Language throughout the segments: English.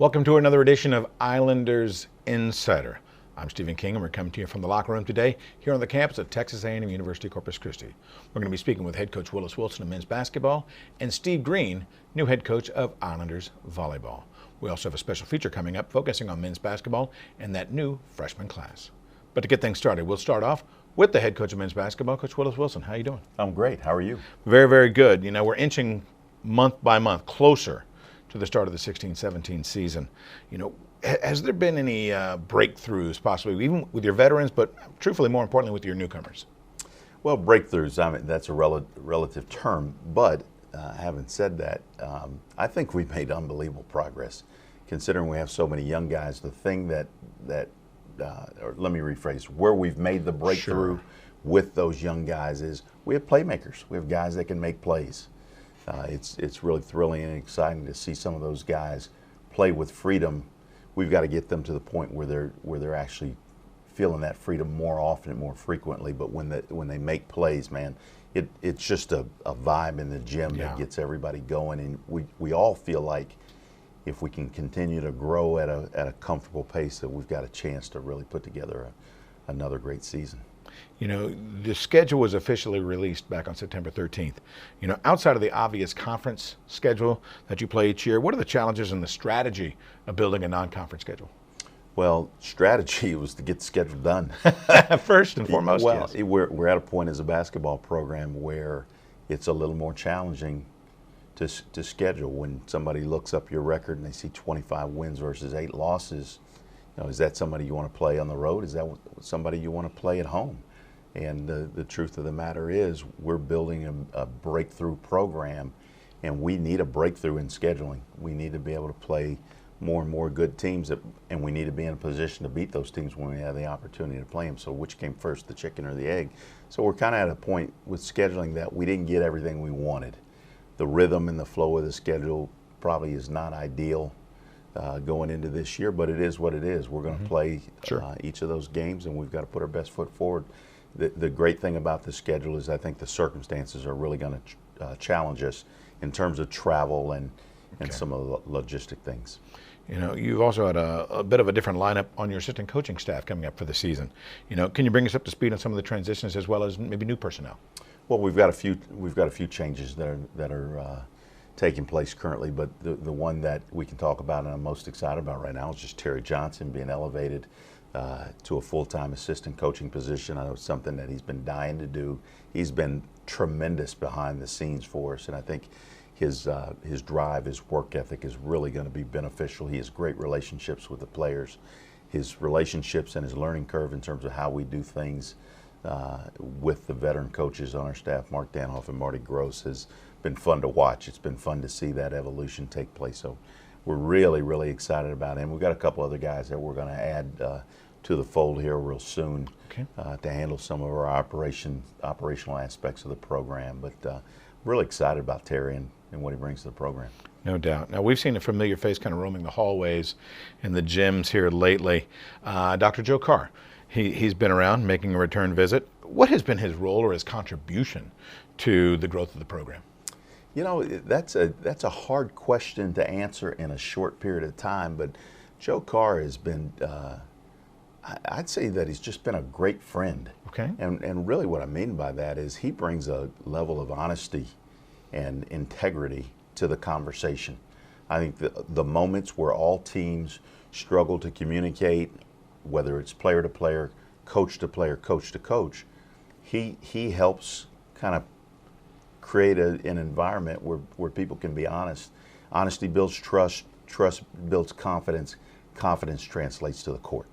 Welcome to another edition of Islanders Insider. I'm Stephen King, and we're coming to you from the locker room today here on the campus of Texas A&M University Corpus Christi. We're going to be speaking with head coach Willis Wilson of men's basketball and Steve Green, new head coach of Islanders volleyball. We also have a special feature coming up focusing on men's basketball and that new freshman class. But to get things started, we'll start off with the head coach of men's basketball, Coach Willis Wilson. How are you doing? I'm great. How are you? Very, very good. You know, we're inching month by month closer to the start of the 16-17 season. You know, has there been any breakthroughs possibly, even with your veterans, but truthfully, more importantly, with your newcomers? Well, breakthroughs, I mean, that's a relative term, but having said that, I think we've made unbelievable progress considering we have so many young guys. The thing or let me rephrase, where we've made the breakthrough with those young guys is we have playmakers. We have guys that can make plays. It's really thrilling and exciting to see some of those guys play with freedom. We've got to get them to the point where they're actually feeling that freedom more often and more frequently. But when they make plays, man, it's just a vibe in the gym that gets everybody going. And we all feel like if we can continue to grow at a comfortable pace, that we've got a chance to really put together another great season. You know, the schedule was officially released back on September 13th. You know, outside of the obvious conference schedule that you play each year, what are the challenges and the strategy of building a non-conference schedule? Well, strategy was to get the schedule done. First and foremost, well, yes. We're at a point as a basketball program where it's a little more challenging to schedule. When somebody looks up your record and they see 25 wins versus 8 losses, you know, is that somebody you want to play on the road? Is that somebody you want to play at home? And the truth of the matter is we're building a breakthrough program, and we need a breakthrough in scheduling. We need to be able to play more and more good teams, and we need to be in a position to beat those teams when we have the opportunity to play them. So which came first, the chicken or the egg? So we're kind of at a point with scheduling that we didn't get everything we wanted. The rhythm and the flow of the schedule probably is not ideal going into this year, but it is what it is. We're going to play each of those games, and we've got to put our best foot forward. The great thing about the schedule is I think the circumstances are really going to challenge us in terms of travel and some of the logistic things. You know, you've also had a bit of a different lineup on your assistant coaching staff coming up for the season. You know, can you bring us up to speed on some of the transitions as well as maybe new personnel? Well, we've got a few changes that are taking place currently, but the one that we can talk about and I'm most excited about right now is just Terry Johnson being elevated to a full-time assistant coaching position. I know it's something that he's been dying to do. He's been tremendous behind the scenes for us, and I think his drive, his work ethic is really going to be beneficial. He has great relationships with the players. His relationships and his learning curve in terms of how we do things with the veteran coaches on our staff, Mark Danhoff and Marty Gross, has been fun to watch. It's been fun to see that evolution take place. So we're really, really excited about it. And we've got a couple other guys that we're going to add to the fold here real soon to handle some of our operational aspects of the program. But really excited about Terry and what he brings to the program. No doubt. Now, we've seen a familiar face kind of roaming the hallways and the gyms here lately. Dr. Joe Carr. He's been around making a return visit. What has been his role or his contribution to the growth of the program? You know, that's a hard question to answer in a short period of time, but Joe Carr has been, I'd say that he's just been a great friend. Okay. And really what I mean by that is he brings a level of honesty and integrity to the conversation. I think the moments where all teams struggle to communicate, whether it's player to player, coach to player, coach to coach, he helps kind of create an environment where people can be honest. Honesty builds trust, trust builds confidence, confidence translates to the court.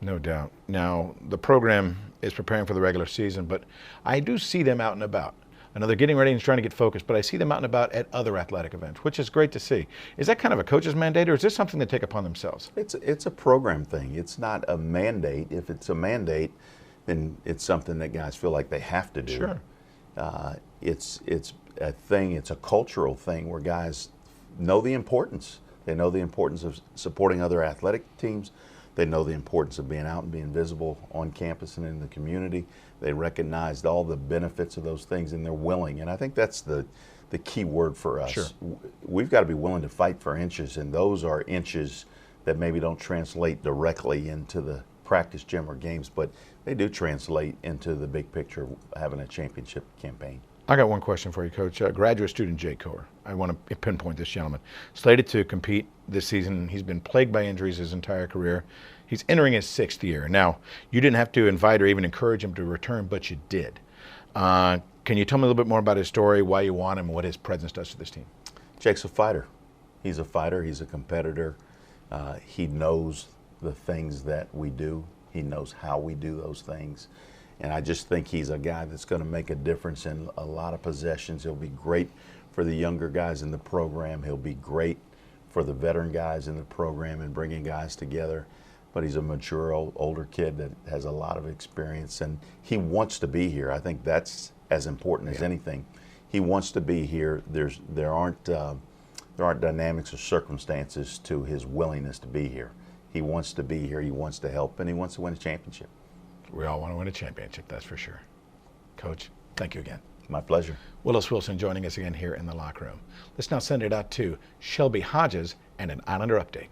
No doubt. Now, the program is preparing for the regular season, but I do see them out and about. I know they're getting ready and trying to get focused, but I see them out and about at other athletic events, which is great to see. Is that kind of a coach's mandate, or is this something they take upon themselves? It's a program thing. It's not a mandate. If it's a mandate, then it's something that guys feel like they have to do. Sure. It's a thing. It's a cultural thing where guys know the importance. They know the importance of supporting other athletic teams. They know the importance of being out and being visible on campus and in the community. They recognized all the benefits of those things, and they're willing. And I think that's the the key word for us. Sure. We've got to be willing to fight for inches, and those are inches that maybe don't translate directly into the practice gym or games, but they do translate into the big picture of having a championship campaign. I got one question for you, Coach. Graduate student Jay Carr. I want to pinpoint this gentleman. Slated to compete this season. He's been plagued by injuries his entire career. He's entering his 6th year. Now, you didn't have to invite or even encourage him to return, but you did. Can you tell me a little bit more about his story, why you want him, and what his presence does to this team? Jake's a fighter. He's a fighter. He's a competitor. He knows the things that we do. He knows how we do those things. And I just think he's a guy that's going to make a difference in a lot of possessions. He'll be great for the younger guys in the program. He'll be great for the veteran guys in the program and bringing guys together. But he's a mature, older kid that has a lot of experience, and he wants to be here. I think that's as important as anything. He wants to be here. There aren't dynamics or circumstances to his willingness to be here. He wants to be here. He wants to help, and he wants to win a championship. We all want to win a championship, that's for sure. Coach, thank you again. My pleasure. Willis Wilson joining us again here in the locker room. Let's now send it out to Shelby Hodges and an Islander update.